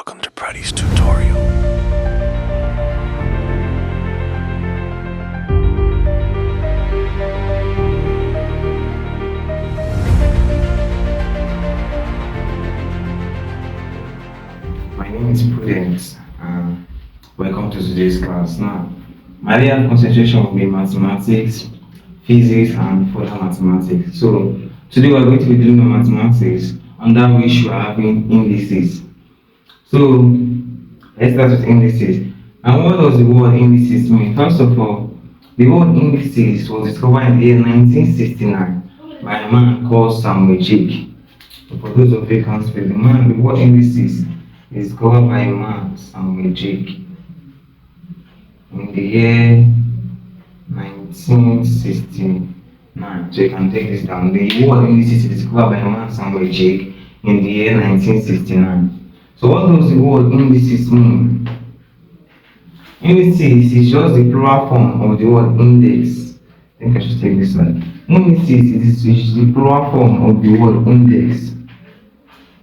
Welcome to Praddy's tutorial. My name is Prudence and welcome to today's class. Now, my area of concentration will be mathematics, physics and further mathematics. So, today we are going to be doing mathematics under which we are having indices. So, let's start with indices. And what does the word indices mean? First of all, the word indices was discovered in the year 1969 by a man called Samuel Jake. So for those of you who can't spell the word indices is discovered by a man, Samuel Jake, in the year 1969. So you can take this down. The word indices is discovered by a man, Samuel Jake, in the year 1969. So what does the word indices mean? Indices is just the plural form of the word index. I think I should take this slide. Indices is the plural form of the word index.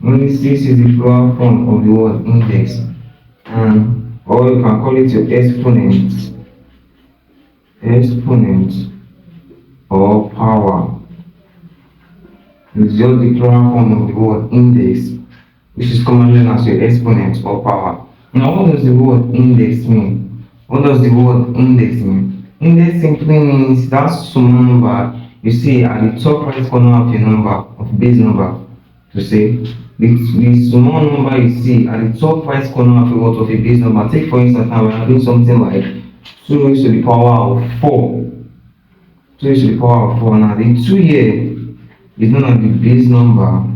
Indices is the plural form of the word index. Or you can call it your exponent. Exponent or power. It's just the plural form of the word index, which is commonly known as your exponent or power. Now, what does the word index mean? What does the word index mean? Index simply means that small number you see at the top right corner of your number, of base number, to say the small number you see at the top right corner of a base number. Take for instance, now we are doing something like 2 raised to the power of 4. 2 raised to the power of 4. Now, the 2 here is known as the base number.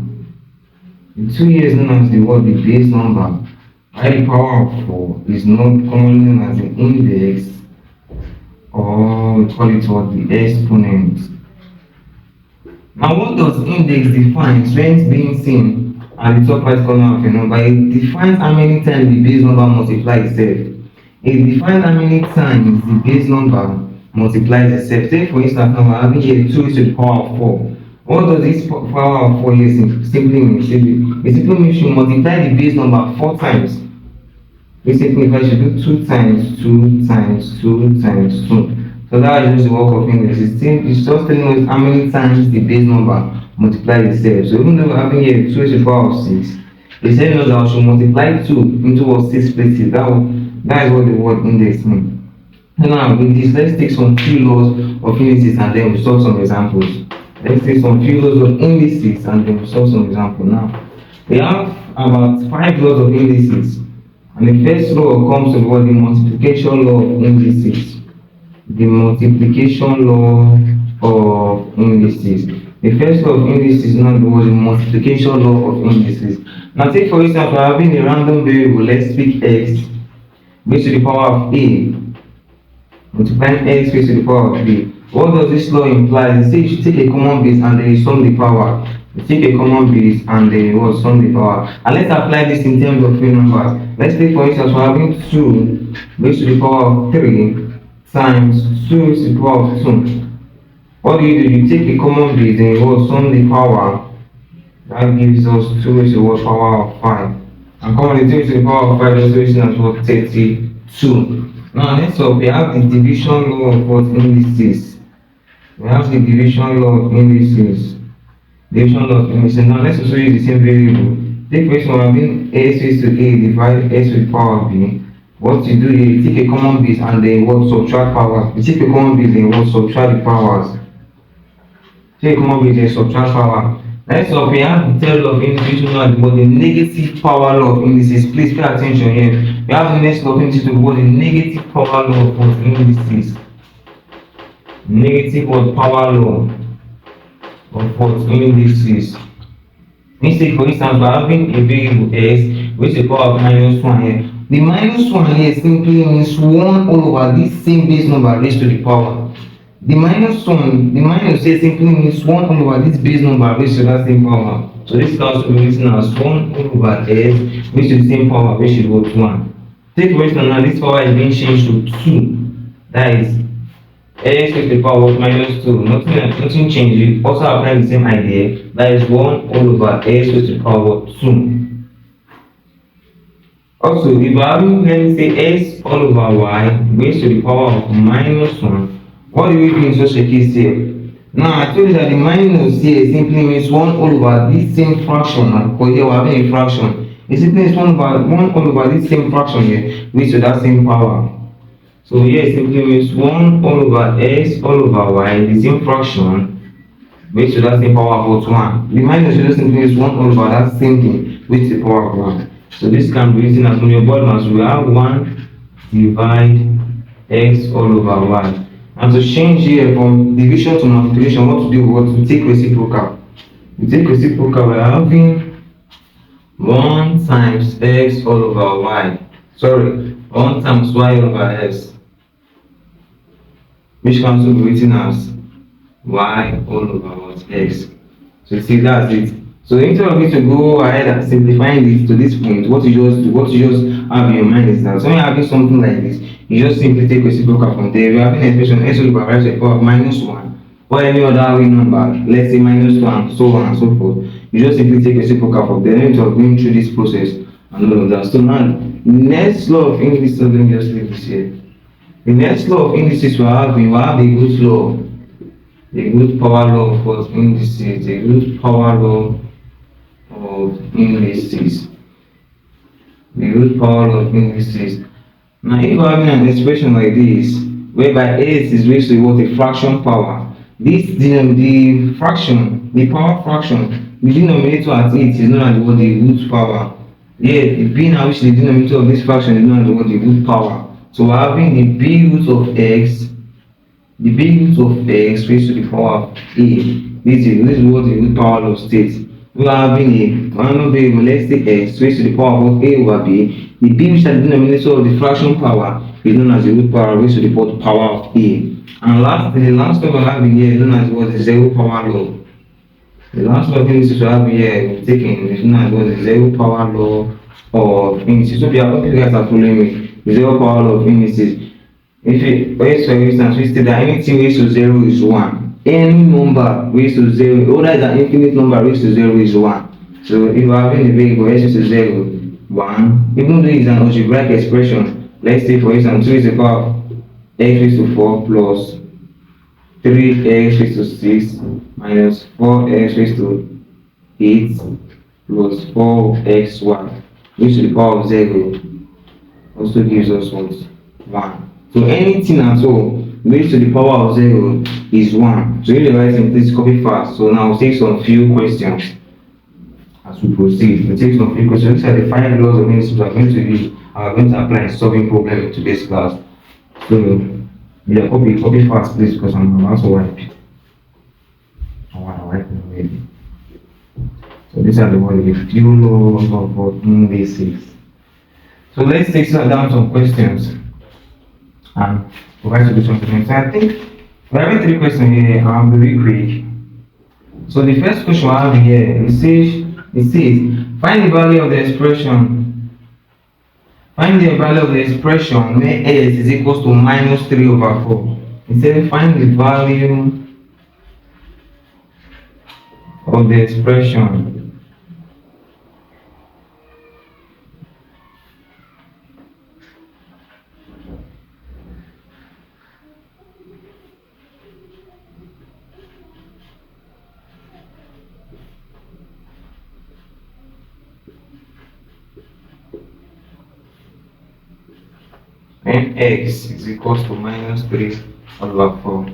The 2 here is known as the base number. While the power of 4 is not commonly known as the index, or we call it the exponent. Now, what does index define when it's being seen at the top right corner of a number? It defines how many times the base number multiplies itself. It defines how many times the base number multiplies itself. Take for instance, now we're having here 2 raised to the power of 4. What does this power of 4 here simply mean? It simply means you multiply the base number 4 times. Basically, if I should do 2 times 2 times 2 times 2. So that is just the work of index. It's just telling us how many times the base number multiplies itself. So even though we're having here 2 raised to the power of 6, it's telling us that we should multiply 2 into 6 places. That is what the word index means. Now, with this, let's take some few laws of indices and then we'll solve some examples. Let's take some few laws of indices and then we'll solve some examples. Now, we have about 5 laws of indices. And the first law comes to the multiplication law of indices. The multiplication law of indices. The first law of indices is known as the multiplication law of indices. Now, take for instance, we're having a random variable, let's pick x raised to the power of a, multiplying x raised to the power of b. What does this law imply? It says you should take a common base and then you sum the power. You take a common base and then you sum the power. And let's apply this in terms of real numbers. Let's take for instance, we're having 2 raised to the power of 3 times 2 raised to the power of 2. What do? You take a common base and you sum the power. That gives us 2 raised to the power of 5. And commonly 2 raised to the power of 5 is written as 32. Now next up, we have the division law of indices. We have the division law of indices. Division law of indices. Now let's also use the same variable. Take for instance, we're having x raised to a divided x to the power of b. What you do here, you take a common base and then subtract powers. You take a common base and subtract the powers. Take a common base and subtract power. Next up, we have the third law of indices, known as the negative power law of indices. Please pay attention here. We have the next law of indices, the negative power law of indices. Negative power law of indices. Let's take for instance, we're having a variable x with the power of -1 here. The -1 here simply means 1 all over this same base number raised to the power. The minus here simply means 1 all over this base number raised to that same power. So this can also be written as 1 all over s raised to the same power raised to 1. Take for instance, now this power is being changed to 2. That is x raised to the power of -2. Nothing changed. Also applying the same idea. That is 1 all over s raised to the power of 2. Also, if we're having, let me say, x all over y raised to the power of minus 1, what do we do in such a case here? Now, I told you that the minus here simply means 1 all over this same fraction. Because here we're having a fraction. It simply means 1 all over this same fraction here raised to that same power. So here it simply means 1 all over x all over y, the same fraction, raised to that same power of 1. The minus just simply means 1 all over that same thing raised to the power of 1. So this can be written as from your board mass, we have 1 divide x all over y. And to change here from division to multiplication, what to do? What to take reciprocal. We take reciprocal, we're having 1 times x all over y. Sorry, 1 times y over x, which can also be written as y all over what? X. So you see, that's it. So instead of you to go ahead and simplifying this to this point, what you just do, what you just have in your mind is that when you're having something like this, you just simply take reciprocal from there. If you're having an expression x over y to the power of minus 1 or any other real number, let's say minus 1, so on and so forth, you just simply take reciprocal from there instead of going through this process and all of that. So now, next law of indices, let me just leave this here. The next law of indices we have the good law, the good power law of indices, the good power law of indices, the root power of indices. Now, if we're having an expression like this, whereby x is raised to what? A fraction power. This the fraction, the power fraction, the denominator at it is known as what? The root power. Yeah, the b now which the denominator of this fraction is known as what? The root power. So we're having the b root of x, the b root of x raised to the power of a. This is what the root power law states. We are having a random variable, let's say x raised to the power of a over b. The b which is the denominator of the fraction power is known as the root power raised to the power of a. And lastly, the last one we're having here is known as what? The zero power law. The last one of indices we have here we've taken is known as what? The zero power law of indices. So if you guys are following me, the zero power law of indices. If it, for instance, we state that anything raised to 0 is 1. Any number raised to 0, or that is an infinite number raised to 0 is 1. So if we're having a variable raised to 0, 1, even though it's an algebraic expression, let's say for instance 2 is the power of x raised to 4 plus 3x raised to 6 minus 4x raised to 8 plus 4xy raised to the power of 0 also gives us what? 1. So anything at all raised to the power of 0 is 1. So if you write in, please copy fast. So now we'll take some few questions as we proceed. We'll take some few questions. These are the 5 laws of indices we are going to apply in solving problem in today's class. So yeah, copy fast please, because I'm about to wipe. I want to wipe it already. So these are the few laws of indices. So let's take down some questions and provide solutions to them. So I think we're having 3 questions here. I'll be very quick. So the first question I have here, it says find the value of the expression. Find the value of the expression where s is equals to minus 3 over 4. It says find the value of the expression when x is equals to minus 3 over 4.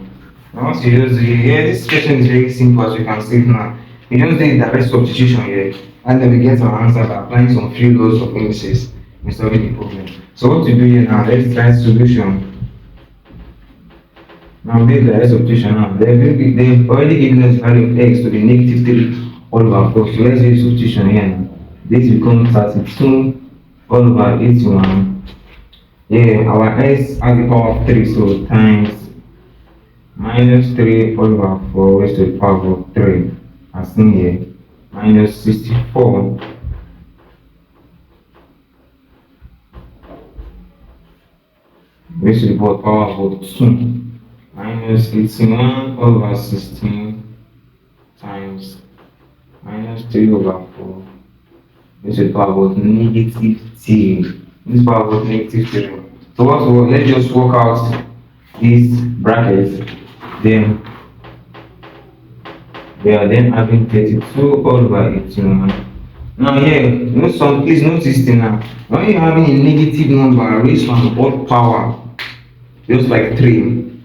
Now once you just do here, this question is very simple as you can see now. You just do direct substitution here, and then we get our answer by applying some few laws of indices in solving the problem. So what to do here now, let's try solution. Now this direct substitution now. They've already given us the value of x to be negative 3 all over 4. So let's do substitution here now. This becomes 32 all over 81. Yeah, our s has the power of 3, so times minus 3 all over 4 raised to the power of 3, as seen here, minus 64 raised to the power of 2, minus 81 all over 16 times minus 3 over 4 raised to the power of negative negative. This power of negative 3. So let's just work out this bracket. Then we are then having 32 all over 81. Now here, please notice this now. When you're having a negative number raised to an odd power, just like 3,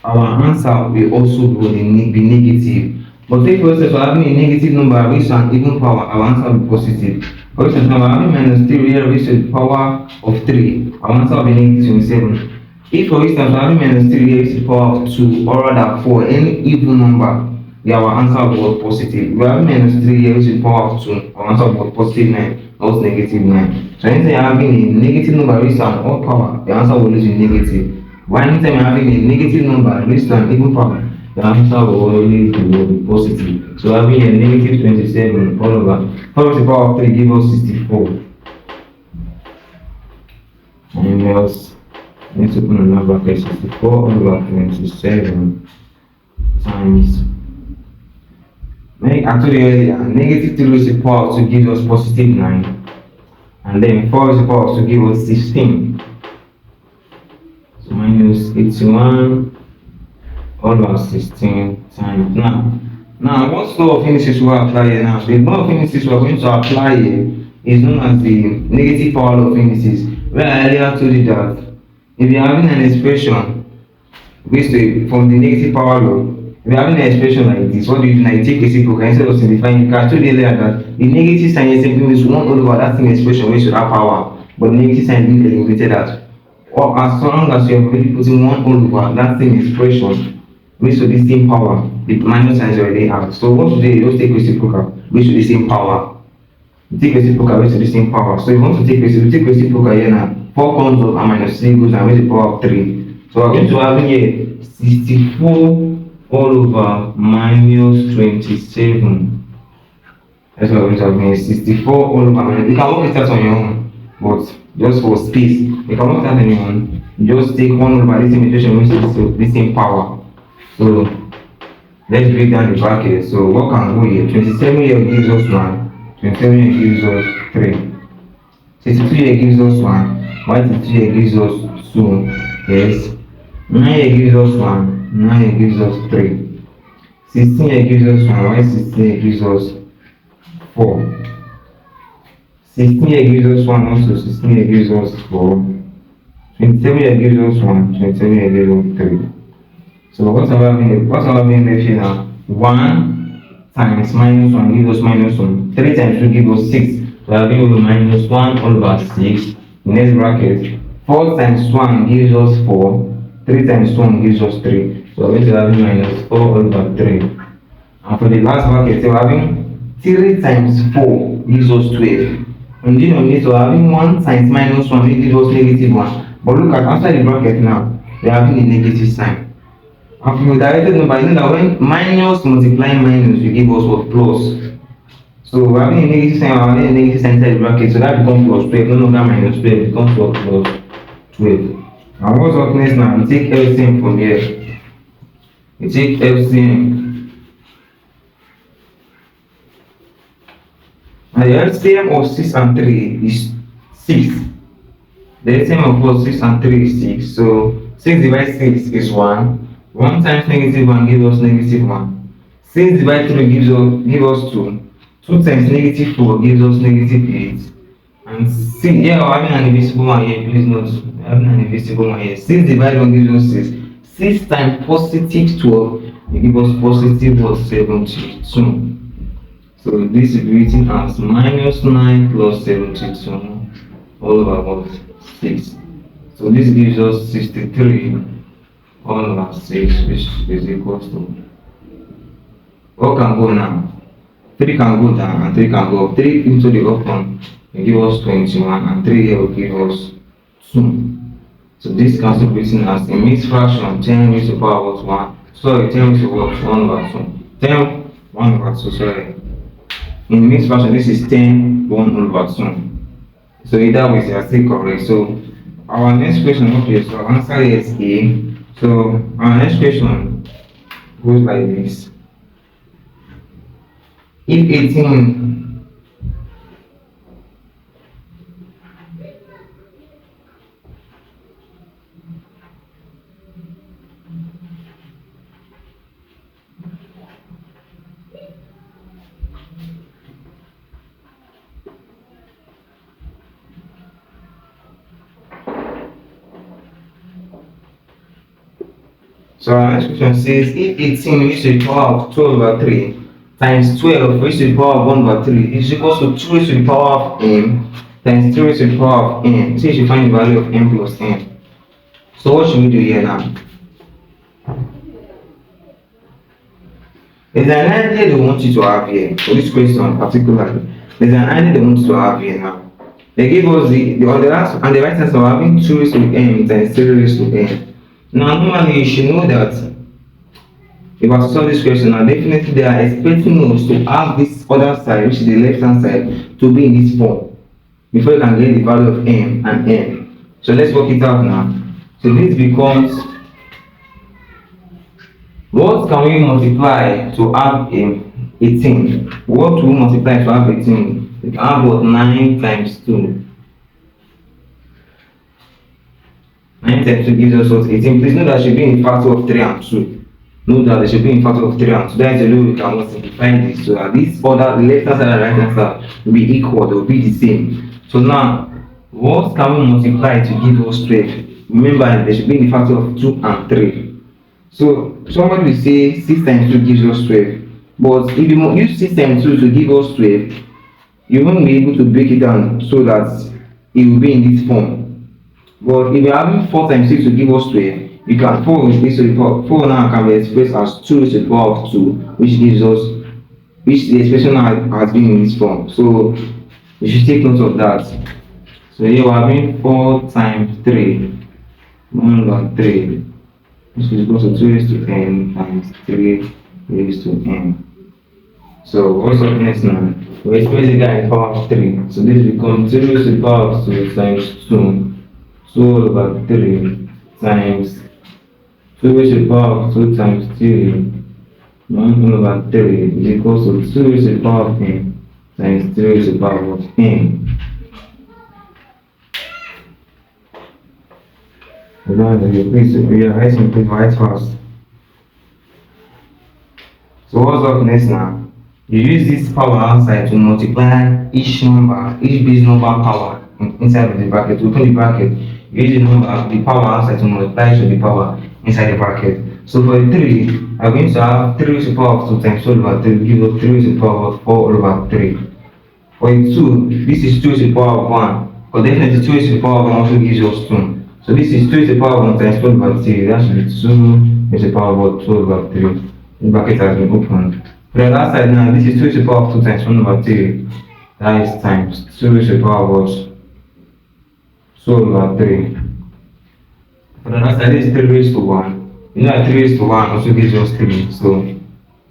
our answer will also be negative. But take for instance, we're having a negative number raised to an even power, our answer will be positive. For instance, now we're having minus 3 here raised to the power of 3, our answer will be negative 27. If for instance we're having minus 3 raised to the power of 2, or rather 4, any even number, yeah, our answer was positive. We have minus 3 here, which is power of 2. Our answer was positive 9, not negative 9. So anytime you're having a negative number raised to an odd power, the answer will always be negative. While anytime you're having a negative number raised to an even power, the answer will always be positive. So having a negative 27 all over 4 to the power of 3 gives us 64. And else, let's open another bracket. 64 all over 27 times. I told you earlier, negative 3 raised to the power of 2 gives us positive 9. And then 4 raised to the power of 2 gives us 16. So minus 81 all over 16 times. Now what law of indices we apply here now? The law of indices we are going to apply here is known as the negative power law of indices. Where I earlier told you that if you are having an expression from the negative power law, if you're having an expression like this, what do you do now? You take reciprocal instead of simplifying. I told you earlier that the negative sign here simply means 1 all over that same expression which should have power, but the negative sign being eliminated out. Or as long as you have already putting 1 all over that same expression which should be same power, the minus sign is already out. So what you do, you just take reciprocal which should be same power. You take reciprocal which should be same power. So if you want to take reciprocal here now, 4 comes up and minus 3 goes and with the power of 3. So we're going to have here 64 all over minus 27. That's what we're going to have here. 64 all over minus. You can work it out on your own, but just for space, you can work it out on your own. Just take 1 over this same equation which is the same power. So let's break down the bracket. So what can go here? 27 here gives us 1. 27 here gives us 3. 62 here gives us 1. 162 here gives us 2. Yes. 9 here gives us 1. 9 here gives us 3. 16 here gives us 1. Why 16 here gives us 4. 16 here gives us 1 also. 16 here gives us 4. 27 here gives us 1. 27 here gives us 3. So what's our being left here now? 1 times minus 1 gives us minus 1. 3 times 2 gives us 6. So I'll be with minus 1 all over 6. Next bracket. 4 times 1 gives us 4. 3 times 1 gives us 3. So we're going to have minus 4 all over 3. And for the last bracket, so we're having 3 times 4 gives us 12. And denominator, we're having 1 times minus 1 gives us negative 1. But look at after the bracket now, we're having a negative sign. And from the directed number, you know that when minus multiplying minus, you give us what? Plus. So we're having a negative sign, we're having a negative sign inside the bracket, so that becomes plus 12, no longer minus 12, it becomes what? Plus 12. And what's up next now? You take LCM from here. You take LCM. Now the LCM of 6 and 3 is 6. The LCM of both 6 and 3 is 6. So 6 divided 6 is 1. 1 times negative 1 gives us negative 1. 6 divided 3 gives us 2. 2 times negative 4 gives us negative 8. And 6, yeah, we're having an invisible one here, please note. We're having an invisible one here. 6 divided 1 gives us 6. 6 times positive 12, it gives us positive what? 72. So this is written as minus 9 plus 72 all over what? 6. So this gives us 63 all over 6, which is equals to, what can go now? 3 can go down and 3 can go up. 3 into the up one will give us 21 and 3 here will give us 2. So this can be written as a mixed fraction 10 raised to the power of 1. Sorry, 10 raised to what? 1 over 2. 10 1 over 2, sorry. In mixed fraction, this is 10 1 over 2. So either way, they are still correct. So our next question, okay, so our answer is A. So our next question goes like this. If 18 So our next question says if 18 raised to the power of 12 over 3 times 12 raised to the power of 1 over 3 is equal to 2 raised to the power of m times 3 raised to the power of n. So you should find the value of m plus n. So what should we do here now? There's an idea they want you to have here for this question particularly. There's an idea they want you to have here now. They gave us the on the last and the right answer we're having 2 raised to n times 3 raised to n. Now normally you should know that if I solve this question now, definitely they are expecting us to have this other side, which is the left hand side, to be in this form before you can get the value of m and n. So let's work it out now. So this becomes, what can we multiply to have 18? What will we multiply to have 18? We can have what? 9 times 2. 9 times 2 gives us what? 18. Please know that should be in factor of 3 and 2. Note that there should be in factor of 3 and 2. That is the way we can simplify this. So that this other, the left hand side and right hand side will be equal, they will be the same. So now, what can we multiply to give us 12? Remember, there should be in the factor of 2 and 3. So somebody will say 6 times 2 gives us 12. But if you use 6 times 2 to give us 12, you won't be able to break it down so that it will be in this form. But if you're having 4 times 6 to give us 12, you can 4 is to the power 4 now can be expressed as 2 to the power of 2, which gives us, which the expression has been in this form. So you should take note of that. So here we're having 4 times 3, 1 over 3, which is equal to 2 raised to n times 3 raised to n. So what's up next now? We express the guy in power of 3. So this becomes 2 raised to the power of 2 times 2, 2 over 3 times 2 raised to the power of 2 times 3, 1 over 3 is equal to 2 raised to the power of n times 3 raised to the power of n. Please realize and please write fast. So what's up next now? You use this power outside to multiply each number, each base number power inside of the bracket. Within the bracket, you use the number, the power outside to multiply to the power inside the bracket. So for the 3, I'm going to have 3 raised to the power of 2 times 4 over 3 gives us 3 raised to the power of 4 over 3. For the 2, this is 2 raised to the power of 1. But definitely 2 raised to the power of 1 also gives us 2. So this is 2 raised to the power of 1 times 4 over 3. That should be 2 raised to the power of 2 over 3. The bracket has been opened. For the last side now, this is 2 raised to the power of 2 times 1 over 3. That is times 2 raised to the power of 2 over 3. For the last side, this is 3 raised to 1. You know that 3 raised to 1 also gives us 3. So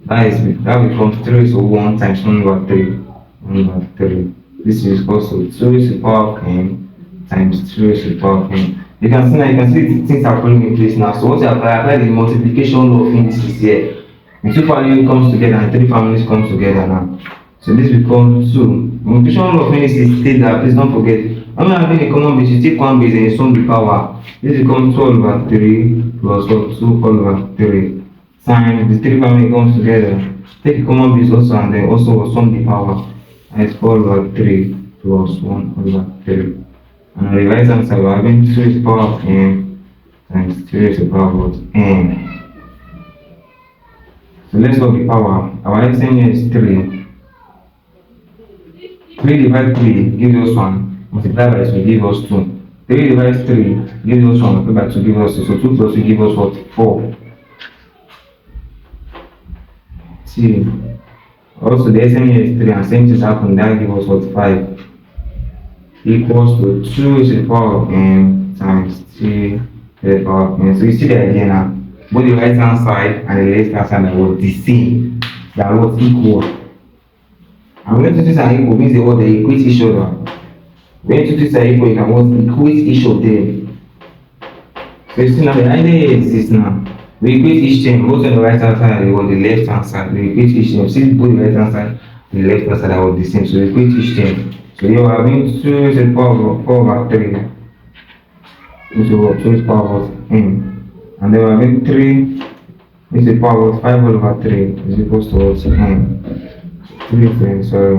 that becomes 3 raised to 1 times 1 over 3. 1 over 3. This is also 2 raised to the power of n times 3 raised to the power of n. You can see now, you can see things are falling in place now. So once you apply the multiplication law of indices here, the 2 families comes together and 3 families comes together now. So this becomes 2. Multiplication law of indices states that, please don't forget, when we are having a common base, you take one base and you sum the power. This becomes 12 over 3 plus 2 over 3 times the 3 family comes together. Take a common base also and then also sum the power. And it's 4 over 3 plus 1 over 3. And on the right hand side, we're having 2 raised to the power of n times 3 raised to the power of n. So let's work the power. Our LCM here is 3. 3 divided 3 gives us 1. Multiply by 2 gives us 2. 3 divided 3 gives us 1. Multiply by 2 gives us 2. So 2 plus 2 gives us what? 4. See. Also the LCM here is 3 and same thing happened. That gives us what? 5. Equals to 2 raised to the power of n times 3 to the power of n. So you see the idea now. Both the right hand side and the left hand side are what? The same. They are what? Equal. And when two things are equal, means they equate each other. When two things are equal, you can what? Equate each of them. So you see now the idea is this now. We equate each thing, both on the right hand side and the left hand side. We equate each thing. See both the right hand side and the left hand side are the same. So we equate each thing. So here we are having 2 raised to the power of 4 over 3. Which is what? 2 raised to the power of n. And then we are having 3 raised to the power of 5 over 3 is equals to what? N. 3 things, sorry.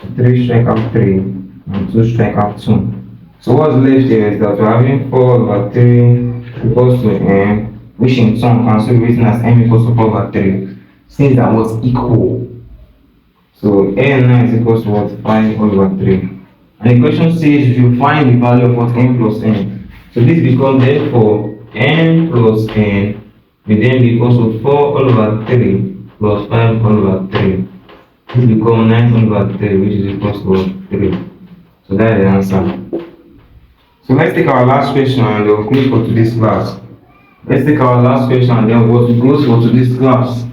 So 3 strike out 3 and 2 strike out 2. So what's left here is that we're having 4 over 3 equals to n, which in turn can also be written as m equals to 4 over 3, since that was equal. So n now is equals to what? 5 over 3. And the question says you find the value of what? N plus n. So this becomes therefore n plus n will then be equals to 4 all over 3 plus 5 all over 3. This becomes 9 all over 3, which is equals to 3. So that is the answer. So let's take our last question and we'll close for today's class. Let's take our last question and then we'll close for today's class.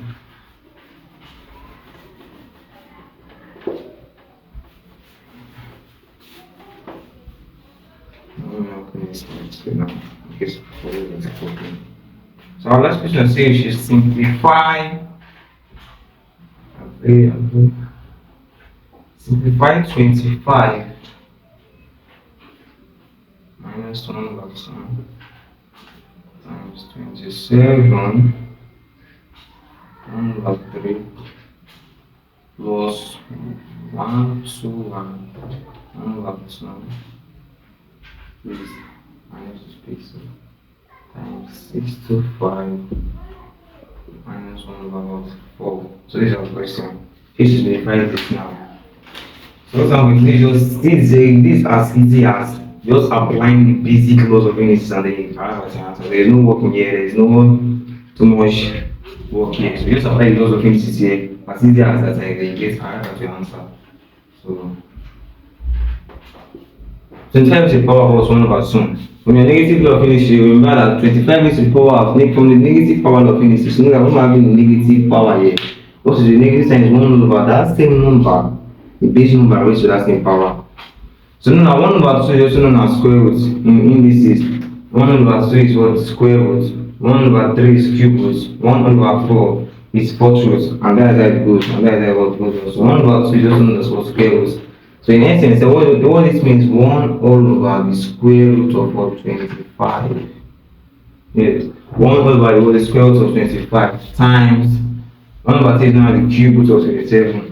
So our last question says you simplify 25 minus 1 over 7 times 27 1 over 3 plus 1 2 1 over 2 please minus space times 6 to 5 minus 1 over 4. So this is our question. This is verify this now. So what I'm going to do is just this as easy as just applying the basic laws of indices and then you arrive at your answer. There is no work in here, there is no too much work here. So just apply the laws of indices here as easy as that, and then you get arrive at your answer. So 25 is the power of 1 over 2. From your negative law of indices, you remember that 25 is the power of from the negative power of indices. So know that when we're having the negative power here, what is the negative sign is 1 over that same number, the base number raised to that same power. So now 1 over 2 is also known as square root in indices. 1 over 2 is what? Square root. 1 over 3 is cube root. 1 over 4 is fourth root. And that is how it goes. And that is how it goes. So 1 over 2 is also known as what? Square root. So in essence, what this means 1 all over the square root of what? 25. Yes. 1 over the square root of 25 times 1 over 3 is now the cube root of 27.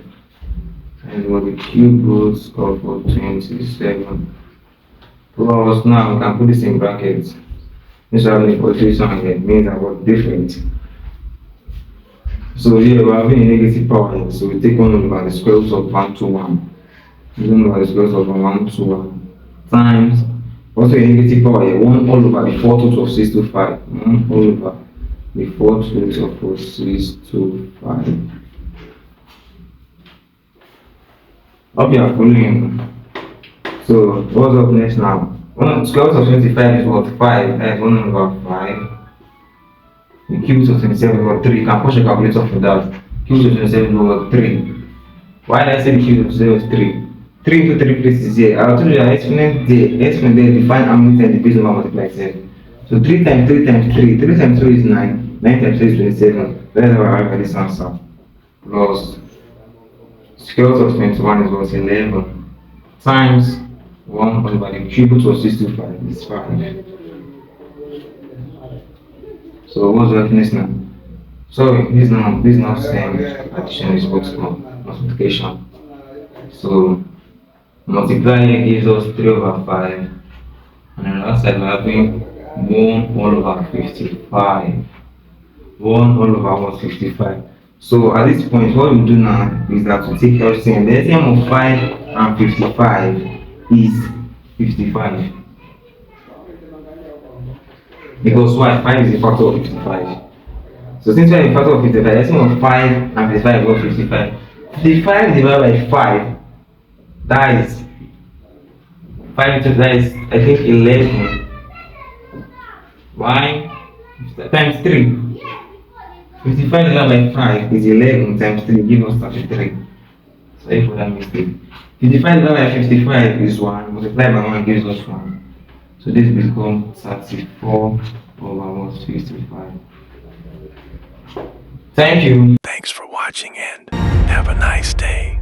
And what the cube root of 27 plus, now we can put this in brackets. This having a quotation here means that what different. So here we're having a negative power here, so we take 1 over the square root of 1 to 1. 1 over the square root of 1 to 1 times also a negative power here, 1 all over the fourth root of 6 to 5. 1 all over the fourth root of 6 to 5. Hope you are following. So what's up next now? Square root of 25 is what? 5. That is 1 over 5. The cube root of 27 over 3. You can push a calculator for that. Cube root of 27 over 3. Why did I say the cube root of 27 is 3? 3 into 3 places here. I told you that exponent there define how many times the base number multiplies itself. So 3 times 3 times 3. 3 times 3 is 9. 9 times 3 is 27. That is how I arrive at this answer. Plus square root of 21 is what? 11 times 1 over the cube root of 625 is 5. So what's the reference now? So this is not same addition, is what's called multiplication. So multiply here gives us 3 over 5, and on the other side we're having 1 all over 55. 1 all over what? 55. So at this point, what we do now is that we take LCM. The LCM of 5 and 55 is 55. Because why? 5 is a factor of 55. So since 5 is a factor of 55, the LCM of 5 and 55 is 55. 55 divided by 5, that is 5 into that is I think 11. Why? Times 3. 55 divided by 5 is 11 times 3, give us 33. Sorry for that mistake. 55 divided by 55 is 1, multiplied by 1 gives us 1. So this becomes 34 over 55. Thank you. Thanks for watching and have a nice day.